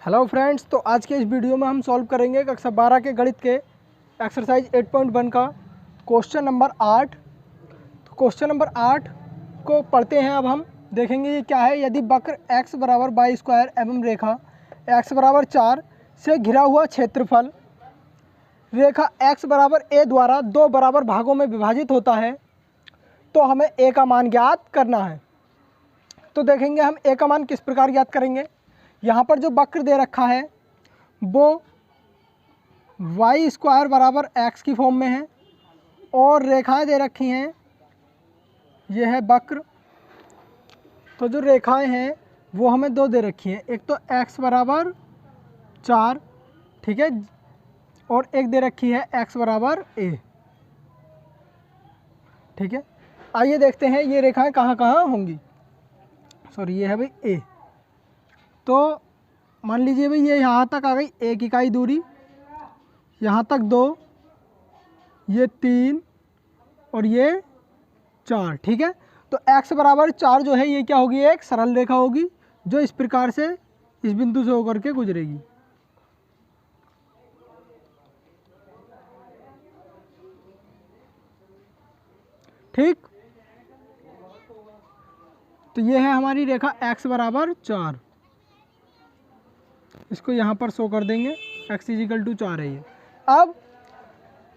Hello friends, तो आज के इस वीडियो में हम सॉल्व करेंगे कक्षा 12 के गणित के एक्सरसाइज 8.1 का क्वेश्चन नंबर 8। तो क्वेश्चन नंबर 8 को पढ़ते हैं। अब हम देखेंगे ये क्या है। यदि वक्र x बराबर बाई स्क्वायर एवं रेखा x बराबर 4 से घिरा हुआ क्षेत्रफल रेखा x बराबर a द्वारा दो बराबर भागों में विभाजित होता है तो हमें a का मान ज्ञात करना है। तो देखेंगे हम a का मान किस प्रकार ज्ञात करेंगे। यहाँ पर जो वक्र दे रखा है वो वाई स्क्वायर बराबर एक्स की फॉर्म में है और रेखाएं दे रखी हैं, ये है वक्र। तो जो रेखाएं हैं वो हमें दो दे रखी हैं, एक तो x बराबर 4, ठीक है, और एक दे रखी है x बराबर a, ठीक है। आइए देखते हैं ये रेखाएं कहाँ कहाँ होंगी। सॉरी, ये है भाई a। तो मान लीजिए भाई ये यहाँ तक आ गई 1 इकाई दूरी, यहाँ तक 2, ये 3 और ये 4, ठीक है। तो x बराबर 4 जो है ये क्या होगी, एक सरल रेखा होगी जो इस प्रकार से इस बिंदु से होकर के गुजरेगी। ठीक, तो ये है हमारी रेखा x बराबर 4। इसको यहाँ पर शो कर देंगे, x इजिकल टू 4 है ये। अब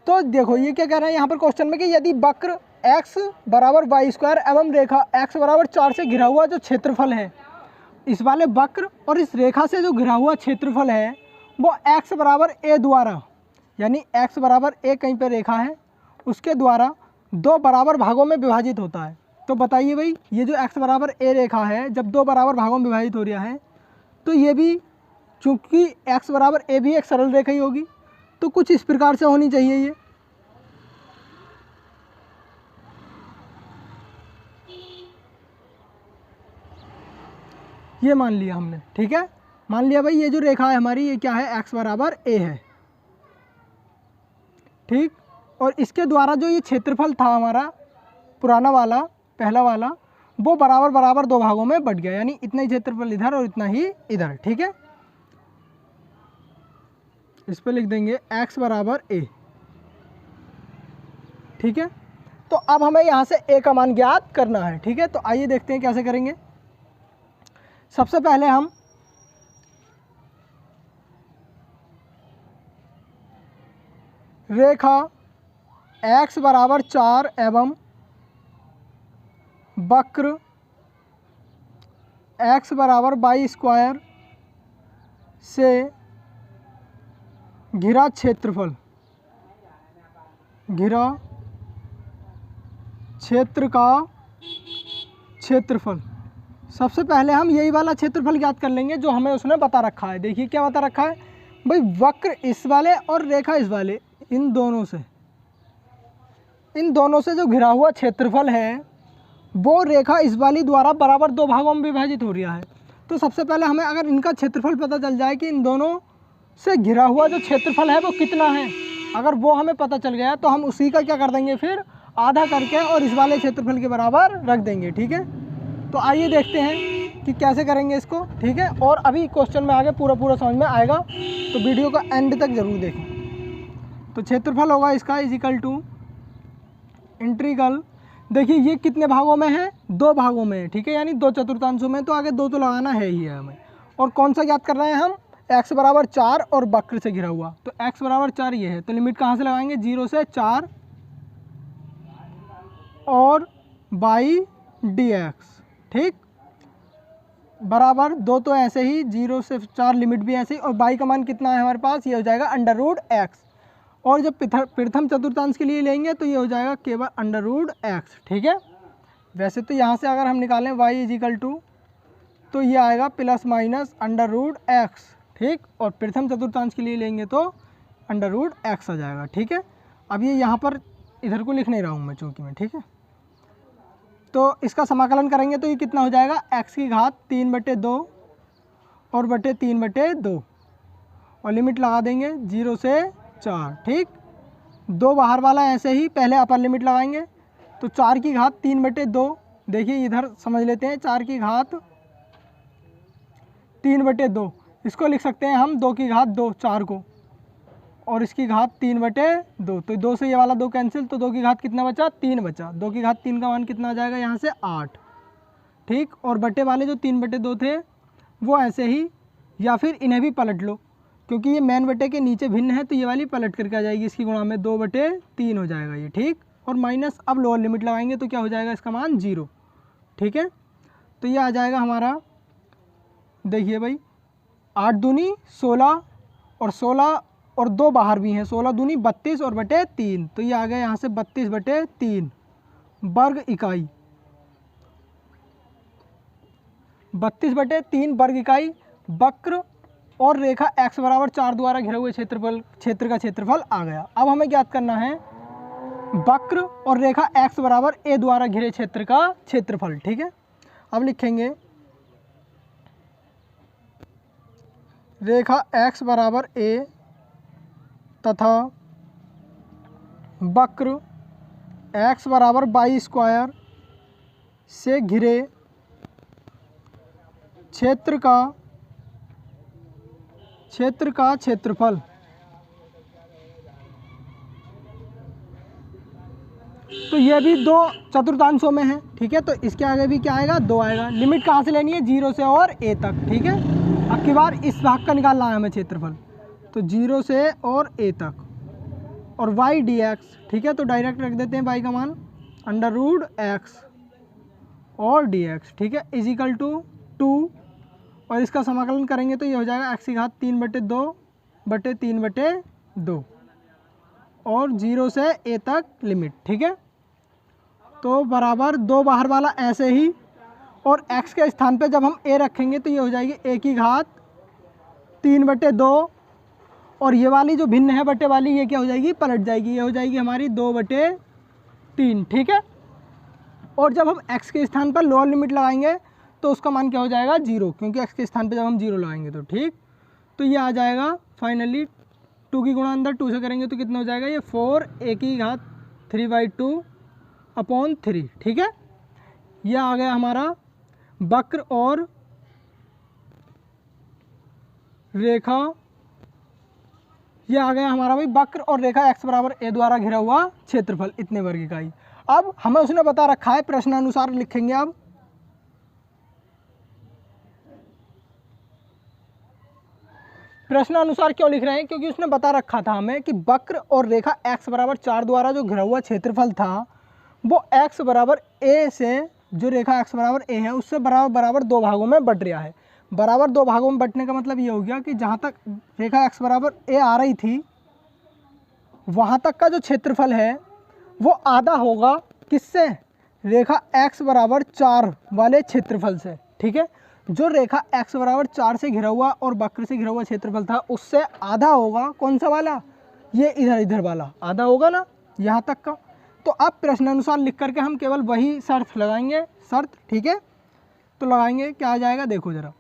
तो देखो ये क्या कह रहा है यहाँ पर क्वेश्चन में कि यदि वक्र x बराबर बाई स्क्वायर एवं रेखा x बराबर 4 से घिरा हुआ जो क्षेत्रफल है, इस वाले वक्र और इस रेखा से जो घिरा हुआ क्षेत्रफल है वो x बराबर a द्वारा, यानी x बराबर a कहीं पर रेखा है उसके द्वारा दो बराबर भागों में विभाजित होता है। तो बताइए भाई ये जो x बराबर a रेखा है जब दो बराबर भागों में विभाजित हो रहा है तो ये भी, चूँकि x बराबर a भी एक सरल रेखा ही होगी, तो कुछ इस प्रकार से होनी चाहिए ये मान लिया हमने, ठीक है। मान लिया भाई ये जो रेखा है हमारी ये क्या है, x बराबर a है, ठीक। और इसके द्वारा जो ये क्षेत्रफल था हमारा पुराना वाला, पहला वाला, वो बराबर बराबर दो भागों में बट गया, यानी इतना ही क्षेत्रफल इधर और इतना ही इधर, ठीक है। इस पर लिख देंगे x बराबर a, ठीक है। तो अब हमें यहाँ से a का मान ज्ञात करना है, ठीक है। तो आइए देखते हैं कैसे करेंगे। सबसे पहले हम रेखा x बराबर 4 एवं वक्र x बराबर बाई स्क्वायर से घिरा क्षेत्रफल, घिरा क्षेत्र का क्षेत्रफल, सबसे पहले हम यही वाला क्षेत्रफल ज्ञात कर लेंगे जो हमें उसने बता रखा है। देखिए क्या बता रखा है भाई, वक्र इस वाले और रेखा इस वाले, इन दोनों से जो घिरा हुआ क्षेत्रफल है वो रेखा इस वाली द्वारा बराबर दो भागों में विभाजित हो रहा है। तो सबसे पहले हमें अगर इनका क्षेत्रफल पता चल जाए कि इन दोनों से घिरा हुआ जो क्षेत्रफल है वो कितना है, अगर वो हमें पता चल गया तो हम उसी का क्या कर देंगे, फिर आधा करके और इस वाले क्षेत्रफल के बराबर रख देंगे, ठीक है। तो आइए देखते हैं कि कैसे करेंगे इसको, ठीक है। और अभी क्वेश्चन में आगे पूरा समझ में आएगा, तो वीडियो का एंड तक जरूर देखें। तो क्षेत्रफल होगा इसका इजिकल टू इंटीग्रल, देखिए ये कितने भागों में है, दो भागों में है, ठीक है, यानी दो चतुर्थांशों में, तो आगे दो तो लगाना है ही है हमें। और कौन सा ज्ञात कर रहे हैं हम, x बराबर 4 और वक्र से घिरा हुआ, तो x बराबर 4 ये है, तो लिमिट कहाँ से लगाएंगे, 0 से 4 और बाई dx, ठीक, बराबर दो, तो ऐसे ही 0 से 4 लिमिट भी ऐसे ही, और बाई का मान कितना है हमारे पास, ये हो जाएगा अंडर रूट एक्स। और जब प्रथम चतुर्थांश के लिए लेंगे तो ये हो जाएगा केवल अंडर रूट एक्स, ठीक है। वैसे तो यहाँ से अगर हम निकालें y इजिकल टू, तो ये आएगा plus minus under root x, ठीक। और प्रथम चतुर्थांश के लिए लेंगे तो अंडर रूट एक्स आ जाएगा, ठीक है। अब ये यहाँ पर इधर को लिख नहीं रहा हूँ मैं चूँकि में, ठीक है। तो इसका समाकलन करेंगे तो ये कितना हो जाएगा, x की घात 3/2 और बटे 3/2, और लिमिट लगा देंगे 0 से 4, ठीक। दो बाहर वाला ऐसे ही, पहले अपर लिमिट लगाएंगे तो 4 की घात 3/2, देखिए इधर समझ लेते हैं, 4 की घात 3/2, इसको लिख सकते हैं हम 2 की घात 2 4 को, और इसकी घात 3/2, तो 2 से ये वाला 2 कैंसिल, तो 2 की घात कितना बचा, 3 बचा। 2 की घात 3 का मान कितना आ जाएगा यहाँ से 8, ठीक। और बटे वाले जो 3/2 थे वो ऐसे ही, या फिर इन्हें भी पलट लो, क्योंकि ये मैन बटे के नीचे भिन्न है तो ये वाली पलट करके आ जाएगी, इसकी गुणा में 2/3 हो जाएगा ये, ठीक। और माइनस, अब लोअर लिमिट लगाएंगे तो क्या हो जाएगा, इसका मान 0, ठीक है। तो ये आ जाएगा हमारा, देखिए भाई 8 दूनी 16 और 16 और 2 बाहर भी हैं, 16 दूनी 32 और बटे 3, तो ये आ गया यहाँ से 32/3 वर्ग इकाई, 32/3 वर्ग इकाई। वक्र और रेखा x बराबर 4 द्वारा घिरे हुए क्षेत्र का क्षेत्रफल आ गया। अब हमें ज्ञात करना है वक्र और रेखा x बराबर a द्वारा घिरे क्षेत्र का क्षेत्रफल, ठीक है। अब लिखेंगे रेखा x बराबर a तथा वक्र x बराबर y² से घिरे क्षेत्र का क्षेत्रफल। तो ये भी 2 चतुर्थांशों में है, ठीक है। तो इसके आगे भी क्या आएगा, 2 आएगा। लिमिट कहाँ से लेनी है, 0 से और a तक, ठीक है। अब की बार इस भाग का निकालना है हमें क्षेत्रफल, तो 0 से और a तक, और y dx, ठीक है। तो डायरेक्ट रख देते हैं y का मान √x और dx, ठीक है, इजिकल टू 2, और इसका समाकलन करेंगे तो ये हो जाएगा x की घात 3/2 और 0 से a तक लिमिट, ठीक है। तो बराबर 2 बाहर वाला ऐसे ही, और x के स्थान पे जब हम a रखेंगे तो ये हो जाएगी a की घात 3/2, और ये वाली जो भिन्न है बटे वाली, ये क्या हो जाएगी, पलट जाएगी, ये हो जाएगी हमारी 2/3, ठीक है। और जब हम x के स्थान पर लोअर लिमिट लगाएंगे तो उसका मान क्या हो जाएगा, 0, क्योंकि x के स्थान पे जब हम 0 लगाएंगे तो, ठीक। तो ये आ जाएगा फाइनली 2 की गुणा अंदर 2 से करेंगे तो कितना हो जाएगा, ये 4 a की घात 3/2/3, ठीक है। यह आ गया हमारा वक्र और रेखा, यह आ गया हमारा भाई वक्र और रेखा x बराबर a द्वारा घिरा हुआ क्षेत्रफल, इतने वर्ग इकाई। अब हमें उसने बता रखा है, प्रश्नानुसार लिखेंगे। अब प्रश्नानुसार क्यों लिख रहे हैं, क्योंकि उसने बता रखा था हमें कि वक्र और रेखा x बराबर 4 द्वारा जो घिरा हुआ क्षेत्रफल था वो x बराबर a से, जो रेखा x बराबर a है उससे बराबर 2 भागों में बट रहा है। बराबर 2 भागों में बटने का मतलब ये हो गया कि जहाँ तक रेखा x बराबर a आ रही थी वहाँ तक का जो क्षेत्रफल है वो आधा होगा किससे, रेखा x बराबर 4 वाले क्षेत्रफल से, ठीक है। जो रेखा x बराबर 4 से घिरा हुआ और वक्र से घिरा हुआ क्षेत्रफल था उससे आधा होगा कौन सा वाला, ये इधर वाला आधा होगा ना, यहाँ तक का। तो अब प्रश्नानुसार लिख करके हम केवल वही शर्त लगाएंगे, ठीक है। तो लगाएंगे, क्या आ जाएगा देखो ज़रा,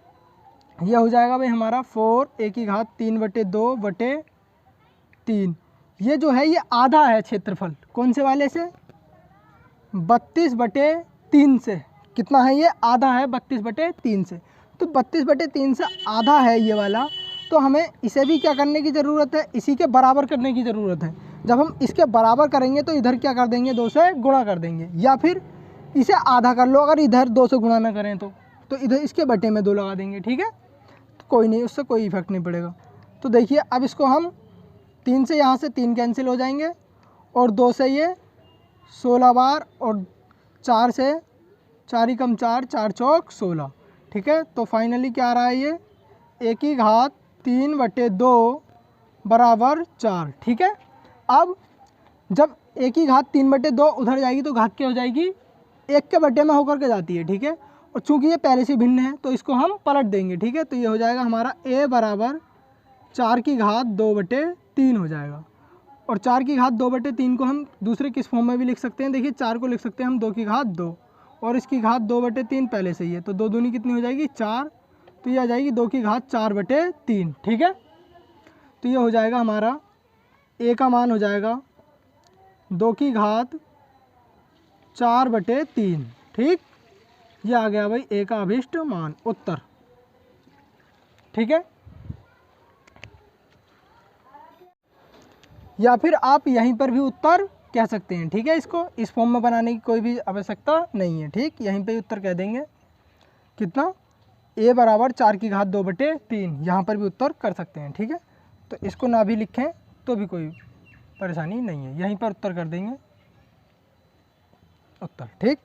यह हो जाएगा भाई हमारा 4 a की घात 3/2/3, ये जो है ये आधा है क्षेत्रफल, कौन से वाले से, 32/3 से। कितना है ये, आधा है 32/3 से। तो 32/3 से आधा है ये वाला, तो हमें इसे भी क्या करने की ज़रूरत है, इसी के बराबर करने की ज़रूरत है। जब हम इसके बराबर करेंगे तो इधर क्या कर देंगे, 2 से गुणा कर देंगे, या फिर इसे आधा कर लो, अगर इधर 2 से गुणा ना करें तो इधर इसके बटे में 2 लगा देंगे, ठीक है। तो कोई नहीं, उससे कोई इफेक्ट नहीं पड़ेगा। तो देखिए अब इसको हम 3 से, यहाँ से 3 कैंसिल हो जाएंगे, और 2 से ये 16 बार, और 4 से 4 ही कम 4, 4 चौक 16, ठीक है। तो फाइनली क्या आ रहा है, ये a की घात 3/2 बराबर 4, ठीक है। अब जब a की घात 3/2 उधर जाएगी तो घात क्या हो जाएगी, 1 के बटे में होकर के जाती है, ठीक है। और चूंकि ये पहले से भिन्न है तो इसको हम पलट देंगे, ठीक है। तो ये हो जाएगा हमारा a बराबर 4 की घात 2/3 हो जाएगा, और 4 की घात 2/3 को हम दूसरे किस फॉर्म में भी लिख सकते हैं, देखिए 4 को लिख सकते हैं हम 2 की घात 2, और इसकी घात 2/3 पहले से ही है, तो 2 दूनी कितनी हो जाएगी 4, तो ये आ जाएगी 2 की घात 4/3, ठीक है। तो ये हो जाएगा हमारा a का मान हो जाएगा 2 की घात 4/3, ठीक। ये आ गया भाई a का अभिष्ट मान, उत्तर, ठीक है। या फिर आप यहीं पर भी उत्तर कह सकते हैं, ठीक है। इसको इस फॉर्म में बनाने की कोई भी आवश्यकता नहीं है, ठीक। यहीं पे उत्तर कह देंगे कितना, a बराबर 4/2/3, यहाँ पर भी उत्तर कर सकते हैं, ठीक है। तो इसको ना भी लिखें तो भी कोई परेशानी नहीं है, यहीं पर उत्तर कर देंगे उत्तर, ठीक।